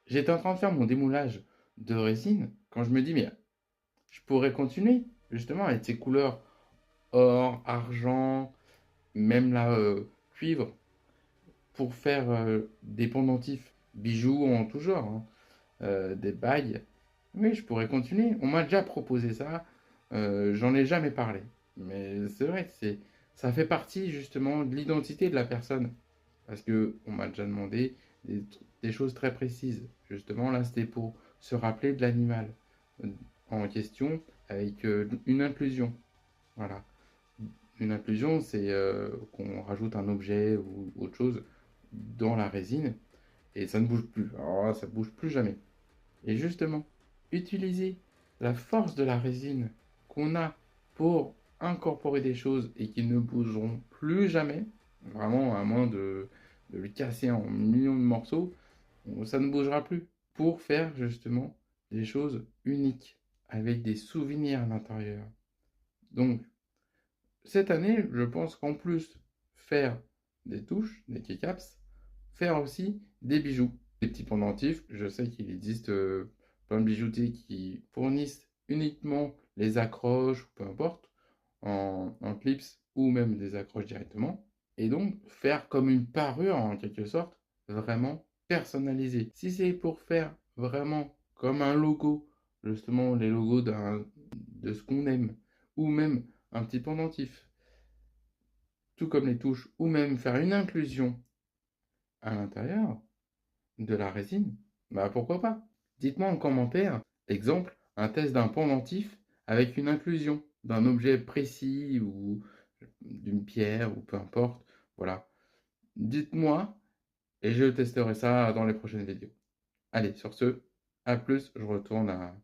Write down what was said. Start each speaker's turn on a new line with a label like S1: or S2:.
S1: j'étais en train de faire mon démoulage de résine quand je me dis, mais je pourrais continuer justement avec ces couleurs or, argent, même là, cuivre, pour faire des pendentifs, bijoux en tout genre, hein, des bagues. Oui, je pourrais continuer. On m'a déjà proposé ça, j'en ai jamais parlé. Mais c'est vrai que ça fait partie justement de l'identité de la personne. Parce que on m'a déjà demandé des choses très précises. Justement, là, c'était pour se rappeler de l'animal en question avec une inclusion. Voilà. Une inclusion, c'est qu'on rajoute un objet ou autre chose dans la résine et ça ne bouge plus. Alors là, ça ne bouge plus jamais. Et justement, utiliser la force de la résine qu'on a pour incorporer des choses et qui ne bougeront plus jamais, vraiment à moins de le casser en millions de morceaux, ça ne bougera plus. Pour faire justement des choses uniques, avec des souvenirs à l'intérieur. Donc, cette année, je pense qu'en plus faire des touches, des keycaps, faire aussi des bijoux, des petits pendentifs. Je sais qu'il existe plein de bijoutiers qui fournissent uniquement les accroches, ou peu importe, en clips ou même des accroches directement. Et donc faire comme une parure en quelque sorte, vraiment personnalisée. Si c'est pour faire vraiment comme un logo, justement les logos de ce qu'on aime, ou même un petit pendentif, tout comme les touches, ou même faire une inclusion à l'intérieur de la résine, bah pourquoi pas? Dites-moi en commentaire, exemple, un test d'un pendentif avec une inclusion d'un objet précis ou d'une pierre ou peu importe. Voilà. Dites-moi et je testerai ça dans les prochaines vidéos. Allez, sur ce, à plus, je retourne à